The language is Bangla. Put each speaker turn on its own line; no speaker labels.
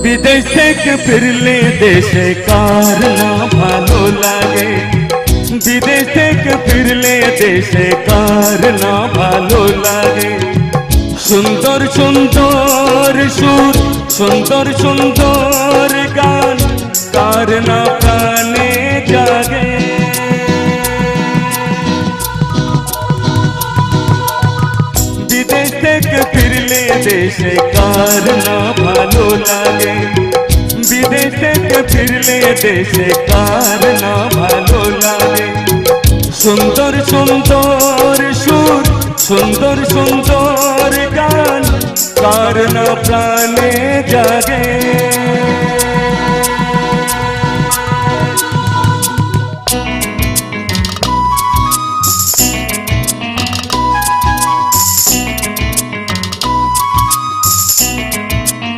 বিদেশ থেকে ফিরলে দেশে কার না ভালো লাগে, বিদেশ থেকে ফিরলে দেশে কার না ভালো লাগে। সুন্দর সুন্দর সুর, সুন্দর সুন্দর গান, কার না প্রাণে জাগে। বিদেশ থেকে ফিরলে দেশে কার না ভালো লাগে, বিদেশ থেকে ফিরলে দেশে কার না ভালো লাগে। সুন্দর সুন্দর সুর, সুন্দর সুন্দর গান, কার না প্রাণে জাগে।